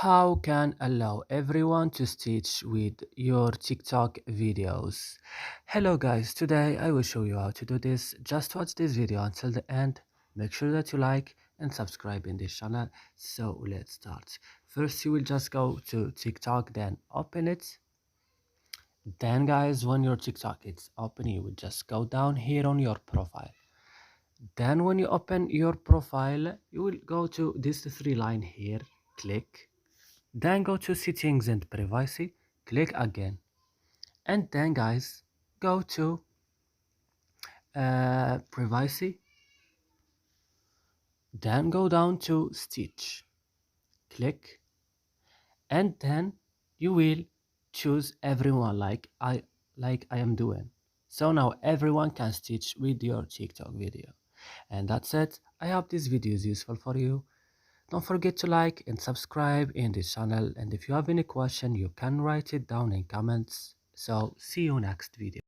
How can allow everyone to stitch with your TikTok videos? Hello guys, today I will show you how to do this. Just watch this video until the end. Make sure that you like and subscribe in this channel. So let's start. First you will just go to TikTok, then open it. Then guys, when your TikTok is open, you will just go down here on your profile. Then when you open your profile, you will go to this three line here, click. Then go to settings and privacy, click again. And then guys, go to privacy, then go down to stitch, click, and then you will choose everyone like I am doing. So now everyone can stitch with your TikTok video. And that's it. I hope this video is useful for you. Don't forget to like and subscribe in this channel, and if you have any question you can write it down in comments. So see you next video.